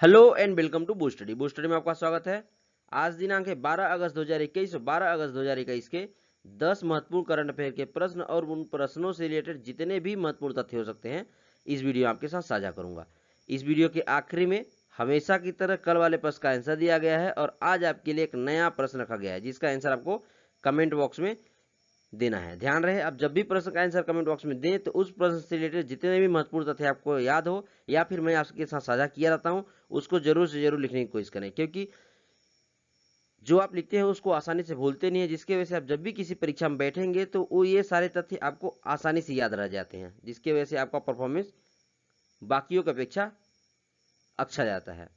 Hello and welcome to BoostD. BoostD में आपका स्वागत है। आज दिनांक है 12 अगस्त 2021 और 12 अगस्त 2021 के 10 महत्वपूर्ण करंट अफेयर के प्रश्न और उन प्रश्नों से रिलेटेड जितने भी महत्वपूर्ण तथ्य हो सकते हैं इस वीडियो में आपके साथ साझा करूंगा। इस वीडियो के आखिरी में हमेशा की तरह कल वाले प्रश्न का आंसर दिया गया है और आज आपके लिए एक नया प्रश्न रखा गया है जिसका आंसर आपको कमेंट बॉक्स में देना है। ध्यान रहे, आप जब भी प्रश्न का आंसर कमेंट बॉक्स में दें तो उस प्रश्न से रिलेटेड जितने भी महत्वपूर्ण तथ्य आपको याद हो या फिर मैं आपके साथ साझा किया रहता हूं उसको जरूर से जरूर लिखने की कोशिश करें, क्योंकि जो आप लिखते हैं उसको आसानी से भूलते नहीं है, जिसकी वजह से आप जब भी किसी परीक्षा में बैठेंगे तो वो ये सारे तथ्य आपको आसानी से याद रह जाते हैं, जिसकी वजह से आपका परफॉर्मेंस बाकियों की अपेक्षा अच्छा जाता है।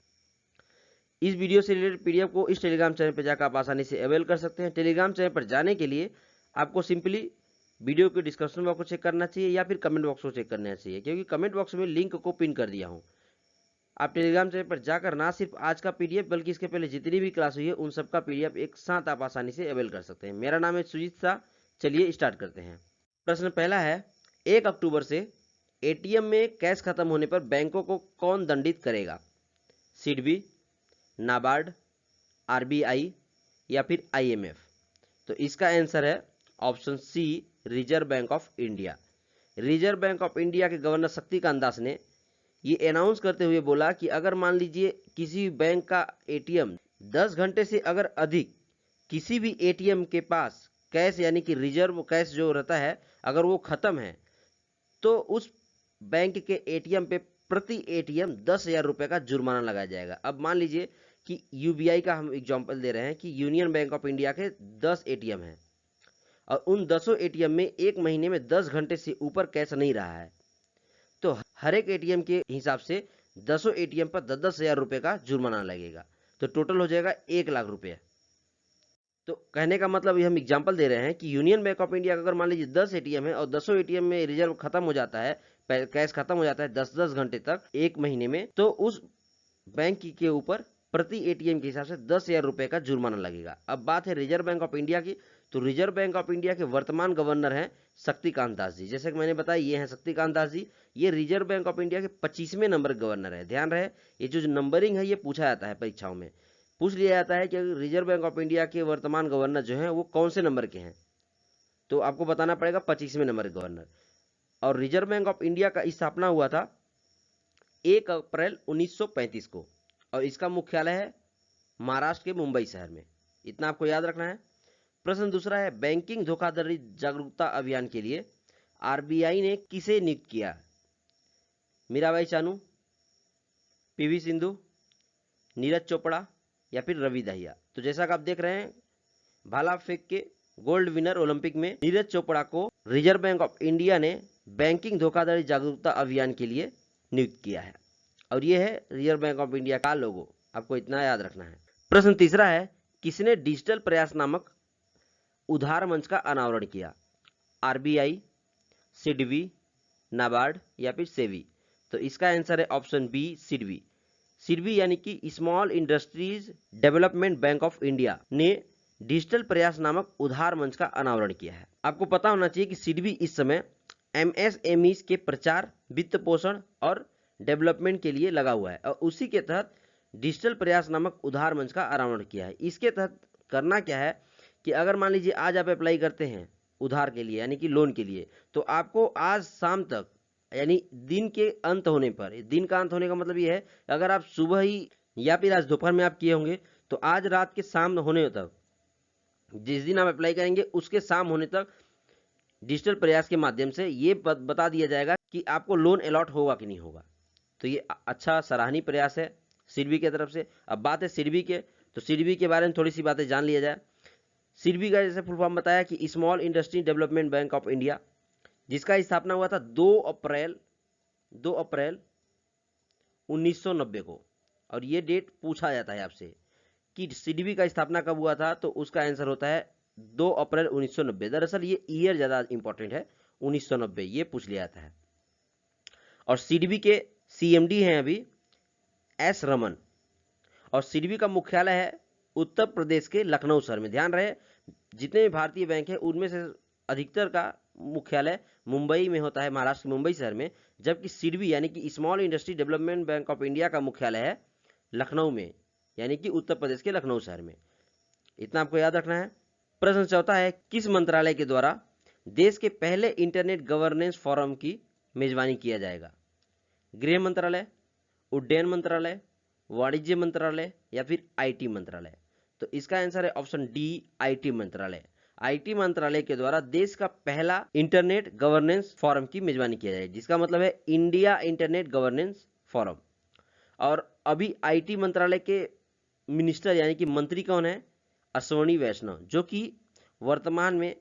इस वीडियो से रिलेटेड पीडीएफ को इस टेलीग्राम चैनल पर जाकर आप आसानी से अवेल कर सकते हैं। टेलीग्राम चैनल पर जाने के लिए आपको सिंपली वीडियो के डिस्क्रिप्शन बॉक्स को चेक करना चाहिए या फिर कमेंट बॉक्स को चेक करना चाहिए, क्योंकि कमेंट बॉक्स में लिंक को पिन कर दिया हूं। आप टेलीग्राम चैनल पर जाकर ना सिर्फ आज का पीडीएफ बल्कि इसके पहले जितनी भी क्लास हुई है उन सबका पीडीएफ एक साथ आप आसानी से अवेल कर सकते हैं। मेरा नाम है सुजीत शाह। चलिए स्टार्ट करते हैं। प्रश्न पहला है, 1 अक्टूबर से एटीएम में कैश खत्म होने पर बैंकों को कौन दंडित करेगा? सिडबी, नाबार्ड, आरबीआई या फिर आईएमएफ? तो इसका आंसर है option C, Reserve Bank of India. Reserve Bank of India के गवर्नर शक्तिकांत दास ने ये अनाउंस करते हुए बोला कि अगर मान लीजिए किसी बैंक का एटीएम 10 घंटे से अगर अधिक किसी भी एटीएम के पास कैश यानी कि रिजर्व कैश जो रहता है अगर वो खत्म है तो उस बैंक के एटीएम पे प्रति एटीएम 10,000 रुपये का जुर्माना लगाया जाएगा। अब मान लीजिए कि यूबीआई का हम एग्जांपल दे रहे हैं कि यूनियन बैंक ऑफ इंडिया के 10 एटीएम हैं और उन 10 एटीएम में एक महीने में 10 घंटे से ऊपर कैश नहीं रहा है, तो हर एक एटीएम के हिसाब से 10 एटीएम पर 10,000 रुपये का जुर्माना लगेगा, तो टोटल हो जाएगा 1,00,000 रुपये। तो कहने का मतलब ये हम एग्जांपल दे रहे हैं कि यूनियन बैंक ऑफ इंडिया का अगर मान लीजिए 10 एटीएम है और 10 एटीएम में रिजर्व खत्म हो जाता है, कैश खत्म हो जाता है 10-10 घंटे तक एक महीने में, तो उस बैंक के ऊपर प्रति एटीएम के हिसाब से 10,000 रुपये का जुर्माना लगेगा। अब बात है रिजर्व बैंक ऑफ इंडिया की, तो रिजर्व बैंक ऑफ इंडिया के वर्तमान गवर्नर हैं शक्तिकांत दास जी। जैसे कि मैंने बताया ये हैं शक्तिकांत दास जी, ये रिजर्व बैंक ऑफ इंडिया के 25वें नंबर गवर्नर है। ध्यान रहे, ये जो नंबरिंग है ये पूछा जाता है परीक्षाओं में, पूछ लिया जाता है कि रिजर्व बैंक ऑफ इंडिया के वर्तमान गवर्नर जो हैं वो कौन से नंबर के हैं, तो आपको बताना पड़ेगा 25वें नंबर के गवर्नर। और रिजर्व बैंक ऑफ इंडिया का स्थापना हुआ था 1 अप्रैल 1935 को और इसका मुख्यालय है महाराष्ट्र के मुंबई शहर में। इतना आपको याद रखना है। प्रश्न दूसरा है, बैंकिंग धोखाधड़ी जागरूकता अभियान के लिए आरबीआई ने किसे नियुक्त किया? मीराबाई चानू, पीवी सिंधु, नीरज चोपड़ा या फिर रवि दहिया? तो जैसा कि आप देख रहे हैं, भाला फेंक के गोल्ड विनर ओलंपिक में नीरज चोपड़ा को रिजर्व बैंक ऑफ इंडिया ने बैंकिंग धोखाधड़ी जागरूकता अभियान के लिए नियुक्त किया है और यह है रिजर्व बैंक ऑफ इंडिया का लोगो। आपको इतना याद रखना है। प्रश्न तीसरा है, किसने डिजिटल प्रयास नामक उधार मंच का अनावरण किया? आरबीआई, सिडबी, नाबार्ड या फिर सेबी? तो इसका आंसर है ऑप्शन बी, सिडबी। सिडबी यानी कि small industries development bank of India ने डिजिटल प्रयास नामक उधार मंच का अनावरण किया है। आपको पता होना चाहिए कि सिडबी इस समय एमएसएमई के प्रचार, वित्त पोषण और डेवलपमेंट के लिए लगा हुआ है और उसी के तहत डिजिटल प्रयास नामक उधार मंच का अनावरण किया है। इसके तहत करना क्या है कि अगर मान लीजिए आज आप अप्लाई करते हैं उधार के लिए यानी कि लोन के लिए, तो आपको आज शाम तक यानी दिन के अंत होने पर, दिन का अंत होने का मतलब ये है अगर आप सुबह ही या फिर आज दोपहर में आप किए होंगे तो आज रात के शाम होने तक, जिस दिन आप अप्लाई करेंगे उसके शाम होने तक डिजिटल प्रयास के माध्यम से ये बता दिया जाएगा कि आपको लोन अलॉट होगा कि नहीं होगा। तो ये अच्छा सराहनीय प्रयास है सिडबी की तरफ से। अब बात है सिडबी के, तो सिडबी के बारे में थोड़ी सी बातें जान लिया जाए। सिडबी का जैसे फुल फॉर्म बताया कि small industry development bank of India, जिसका स्थापना हुआ था 2 अप्रैल 1990 को। और ये डेट पूछा जाता है आपसे कि सिडबी का स्थापना कब हुआ था, तो उसका आंसर होता है 2 अप्रैल 1990। दरअसल ये ईयर ज्यादा इंपॉर्टेंट है, 1990 ये पूछ लिया जाता है। और सिडबी के सीएमडी हैं अभी एस रमन और सिडबी का मुख्यालय है उत्तर प्रदेश के लखनऊ शहर में। ध्यान रहे, जितने भी भारतीय बैंक हैं उनमें से अधिकतर का मुख्यालय मुंबई में होता है, महाराष्ट्र के मुंबई शहर में, जबकि सिडबी यानी कि small industry development bank of India का मुख्यालय है लखनऊ में, यानी कि उत्तर प्रदेश के लखनऊ शहर में। इतना आपको याद रखना है। प्रश्न चौथा है, किस मंत्रालय के द्वारा देश के पहले इंटरनेट गवर्नेंस फोरम की मेजबानी किया जाएगा? गृह मंत्रालय, उड्डयन मंत्रालय, वाणिज्य मंत्रालय या फिर आईटी मंत्रालय? तो इसका आंसर है ऑप्शन डी, आईटी मंत्रालय। आईटी मंत्रालय के द्वारा देश का पहला इंटरनेट गवर्नेंस फोरम की मेजबानी किया जाएगी, जिसका मतलब है इंडिया इंटरनेट गवर्नेंस फोरम। और अभी आईटी मंत्रालय के मिनिस्टर यानी कि मंत्री कौन है? अश्वनी वैष्णव, जो कि वर्तमान में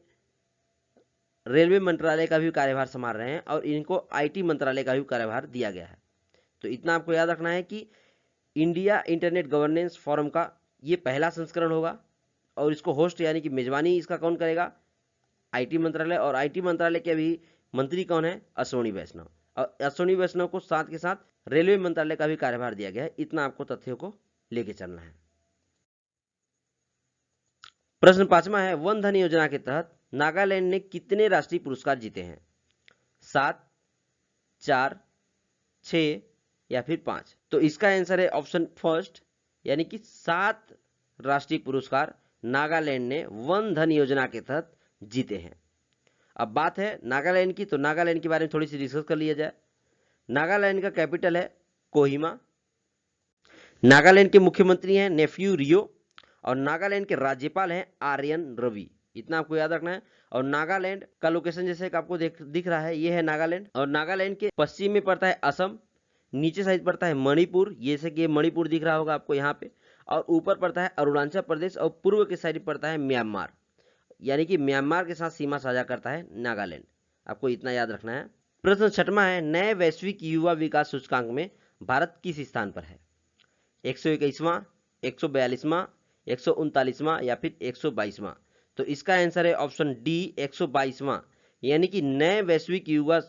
रेलवे मंत्रालय का भी कार्यभार संभाल रहे हैं और इनको आईटी मंत्रालय का भी कार्यभार दिया गया है। तो इतना आपको याद रखना है कि इंडिया इंटरनेट गवर्नेंस फोरम का ये पहला संस्करण होगा और इसको होस्ट यानी कि मेजबानी इसका कौन करेगा? आईटी मंत्रालय। और आईटी मंत्रालय के अभी मंत्री कौन है? अश्वनी वैष्णव। और अश्वनी वैष्णव को साथ के साथ रेलवे मंत्रालय का भी कार्यभार दिया गया है। इतना आपको तथ्यों को लेके चलना है। प्रश्न 5वां है, वन धन योजना के तहत नागालैंड ने कितने राष्ट्रीय पुरस्कार जीते हैं? 7, 4, 6 या फिर 5? तो इसका आंसर है ऑप्शन फर्स्ट, यानी कि 7 राष्ट्रीय पुरस्कार नागालैंड ने वन धन योजना के तहत जीते हैं। अब बात है नागालैंड की, तो नागालैंड के बारे में थोड़ी सी डिस्कस कर लिया जाए। नागालैंड का कैपिटल है कोहिमा। नागालैंड के मुख्यमंत्री हैं नेफ्यू रियो और नागालैंड के राज्यपाल हैं आर्यन रवि। इतना आपको याद रखना है। और नागालैंड का लोकेशन जैसे कि आपको दिख रहा है, ये है नागालैंड। और नागालैंड के पश्चिम में पड़ता है असम, नीचे साइड पड़ता है मणिपुर, जैसे कि ये मणिपुर दिख रहा होगा आपको यहाँ पे, और ऊपर पड़ता है अरुणाचल प्रदेश और पूर्व के साइड पड़ता है म्यांमार, यानी कि म्यांमार के साथ सीमा साझा करता है नागालैंड। आपको इतना याद रखना है। प्रश्न 6वां है, नए वैश्विक युवा विकास सूचकांक में भारत किस स्थान पर है? 121वां, 142वां, 139वां या फिर 122वां? तो इसका आंसर है ऑप्शन डी, 122वां, यानी कि नए वैश्विक युवा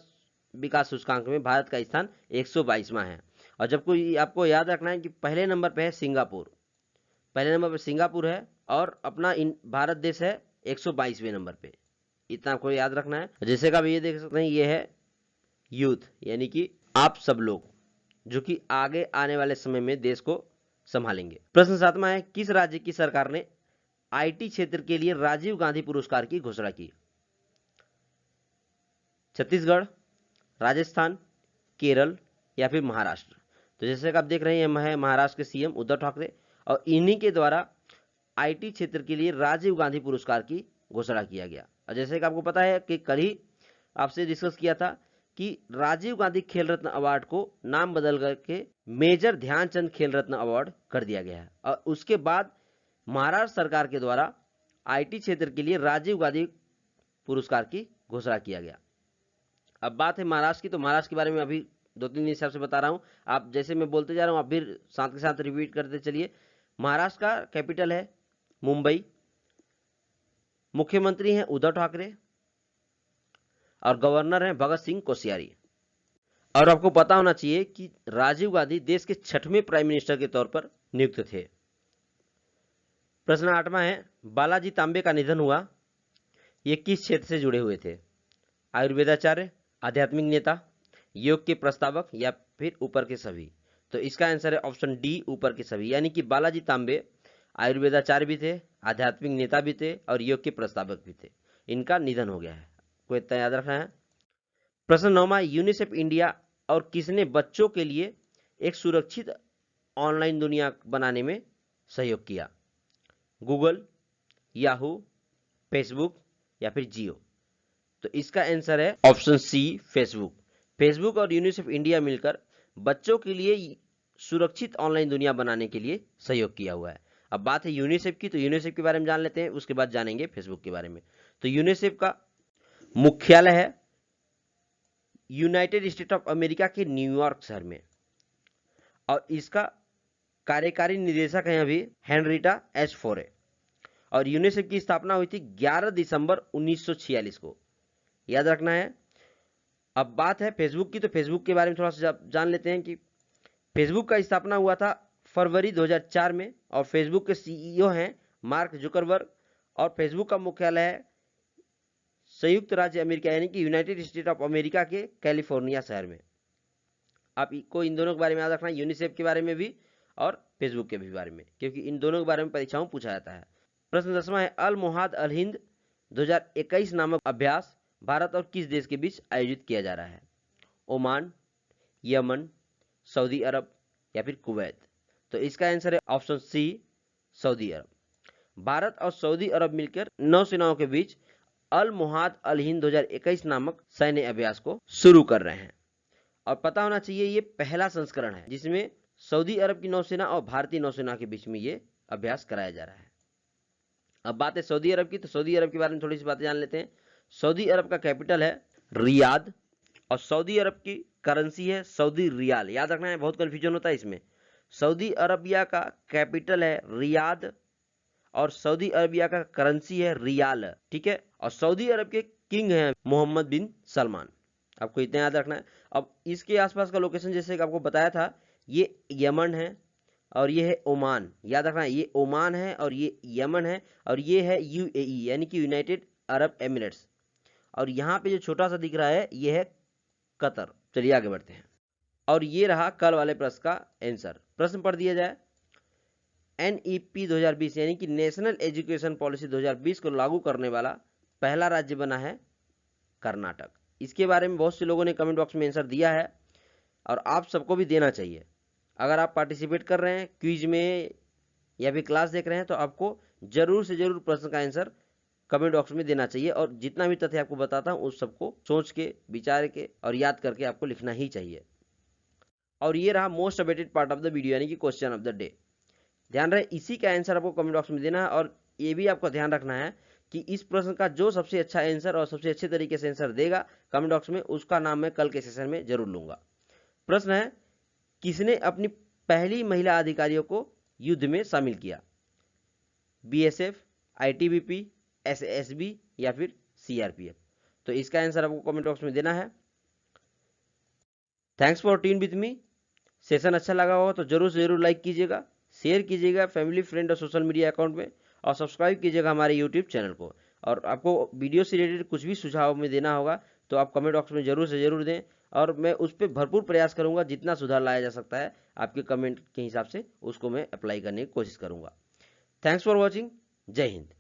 विकास सूचकांक में भारत का स्थान 122वां है। और जब कोई आपको याद रखना है कि पहले नंबर पे है सिंगापुर, पहले नंबर पे सिंगापुर है और अपना भारत देश है 122वें नंबर पे। इतना आपको याद रखना है। जैसे कि आप ये देख सकते हैं, ये है यूथ, यानी कि आप सब लोग जो कि आगे आने वाले समय में देश को संभालेंगे। प्रश्न 7वां है, किस राज्य की सरकार ने आईटी क्षेत्र के लिए राजीव गांधी पुरस्कार की घोषणा की? छत्तीसगढ़, राजस्थान, केरल या फिर महाराष्ट्र? तो जैसे कि आप देख रहे हैं, है महाराष्ट्र के सीएम उद्धव ठाकरे और इन्हीं के द्वारा आईटी क्षेत्र के लिए राजीव गांधी पुरस्कार की घोषणा किया गया। और जैसे कि आपको पता है कि कल ही आपसे डिस्कस किया था कि राजीव गांधी खेल रत्न अवार्ड को नाम बदल करके मेजर ध्यानचंद खेल रत्न अवार्ड कर दिया गया है। और उसके बाद महाराष्ट्र सरकार के द्वारा आईटी क्षेत्र के लिए राजीव गांधी पुरस्कार की घोषणा किया गया। अब बात है महाराष्ट्र की, तो महाराष्ट्र के बारे में अभी 2-3 दिन हिसाब से बता रहा हूं। आप जैसे मैं बोलते जा रहा हूं, आप भी साथ के साथ रिपीट करते चलिए। महाराष्ट्र का कैपिटल है मुंबई, मुख्यमंत्री हैं उद्धव ठाकरे और गवर्नर हैं भगत सिंह कोश्यारी। और आपको पता होना चाहिए कि राजीव गांधी देश के 6वें प्राइम मिनिस्टर के तौर पर नियुक्त थे। प्रश्न 8वां है, बालाजी तांबे का निधन हुआ, ये किस क्षेत्र से जुड़े हुए थे? आयुर्वेदाचार्य, आध्यात्मिक नेता, योग के प्रस्तावक या फिर ऊपर के सभी? तो इसका आंसर है ऑप्शन डी, ऊपर के सभी, यानी कि बालाजी तांबे आयुर्वेदाचार्य भी थे, आध्यात्मिक नेता भी थे और योग के प्रस्तावक भी थे। इनका निधन हो गया है, को इतना याद रखना है। प्रश्न 9वां, यूनिसेफ इंडिया और किसने बच्चों के लिए एक सुरक्षित ऑनलाइन दुनिया बनाने में सहयोग किया? गूगल, याहू, फेसबुक या फिर जियो? तो इसका आंसर है ऑप्शन सी, फेसबुक। फेसबुक और यूनिसेफ इंडिया मिलकर बच्चों के लिए सुरक्षित ऑनलाइन दुनिया बनाने के लिए सहयोग किया हुआ है। अब बात है यूनिसेफ की, तो यूनिसेफ के बारे में जान लेते हैं, उसके बाद जानेंगे फेसबुक के बारे में। तो यूनिसेफ का मुख्यालय है यूनाइटेड स्टेट ऑफ अमेरिका के न्यूयॉर्क शहर में और इसका कार्यकारी निदेशक है अभी हेनरिटा एच फोरे। और यूनिसेफ की स्थापना हुई थी 11 दिसंबर 1946 को, याद रखना है। अब बात है फेसबुक की, तो फेसबुक के बारे में थोड़ा सा जान लेते हैं कि फेसबुक का स्थापना हुआ था फरवरी 2004 में और फेसबुक के सीईओ हैं मार्क जुकरबर्ग और फेसबुक का मुख्यालय है संयुक्त राज्य अमेरिका यानी कि यूनाइटेड स्टेट ऑफ अमेरिका के कैलिफोर्निया शहर में। आपको इन दोनों के बारे में याद रखना है, यूनिसेफ के बारे में भी और फेसबुक के भी बारे में, क्योंकि इन दोनों के बारे में परीक्षाओं में पूछा जाता है। प्रश्न 10वां है, अल मुहाद अल हिंद 2021 नामक अभ्यास भारत और किस देश के बीच आयोजित किया जा रहा है? ओमान, यमन, सऊदी अरब या फिर कुवैत? तो इसका आंसर है ऑप्शन सी, सऊदी अरब। भारत और सऊदी अरब मिलकर नौसेनाओं के बीच अल मुहाद अल हिंद 2021 नामक सैन्य अभ्यास को शुरू कर रहे हैं। और पता होना चाहिए ये पहला संस्करण है जिसमें सऊदी अरब की नौसेना और भारतीय नौसेना के बीच में ये अभ्यास कराया जा रहा है। अब बात है सऊदी अरब की, तो सऊदी अरब के बारे में थोड़ी सी बातें जान लेते हैं। सऊदी अरब का कैपिटल है रियाद और सऊदी अरब की करेंसी है सऊदी रियाल। याद रखना है, बहुत कंफ्यूजन होता है इसमें। सऊदी अरबिया का कैपिटल है रियाद और सऊदी अरबिया का करेंसी है रियाल, ठीक है। और सऊदी अरब के किंग हैं मोहम्मद बिन सलमान, आपको इतना याद रखना है। अब इसके आसपास का लोकेशन जैसे कि आपको बताया था, ये यमन है और ये है ओमान। याद रखना है, ये ओमान है और ये यमन है और ये है यूएई यानी कि यूनाइटेड अरब एमिरेट्स। और यहाँ पे जो छोटा सा दिख रहा है ये है कतर। चलिए आगे बढ़ते हैं। और ये रहा कल वाले प्रश्न का आंसर। प्रश्न पढ़ दिया जाए। NEP 2020 यानी कि नेशनल एजुकेशन पॉलिसी 2020 को लागू करने वाला पहला राज्य बना है कर्नाटक। इसके बारे में बहुत से लोगों ने कमेंट बॉक्स में आंसर दिया है और आप सबको भी देना चाहिए। अगर आप पार्टिसिपेट कर रहे हैं क्विज में या फिर क्लास देख रहे हैं तो आपको जरूर से जरूर प्रश्न का आंसर कमेंट बॉक्स में देना चाहिए। और जितना भी तथ्य आपको बताता हूँ उस सबको सोच के, विचार के और याद करके आपको लिखना ही चाहिए। और ये रहा most awaited part of the video यानी कि क्वेश्चन ऑफ द डे। ध्यान रहे इसी का आंसर आपको कमेंट बॉक्स में देना है। और ये भी आपको ध्यान रखना है कि इस प्रश्न का जो सबसे अच्छा आंसर और सबसे अच्छे तरीके से आंसर देगा कमेंट बॉक्स में, उसका नाम मैं कल के सेशन में जरूर लूंगा। प्रश्न है, किसने अपनी पहली महिला अधिकारियों को युद्ध में शामिल किया? BSF, ITBP, SSB या फिर CRPF? तो इसका आंसर आपको कमेंट बॉक्स में देना है। Thanks for tune with me. Session अच्छा लगा होगा तो जरूर से जरूर लाइक कीजिएगा, शेयर कीजिएगा फैमिली, फ्रेंड और सोशल मीडिया अकाउंट में, और सब्सक्राइब कीजिएगा हमारे यूट्यूब चैनल को। और आपको वीडियो से रिलेटेड कुछ भी सुझाव में देना होगा तो आप कमेंट बॉक्स में जरूर से जरूर दें और मैं उस पर भरपूर प्रयास करूंगा। जितना सुधार लाया जा सकता है आपके कमेंट के हिसाब से उसको मैं अप्लाई करने की कोशिश करूंगा। Thanks for watching. जय हिंद।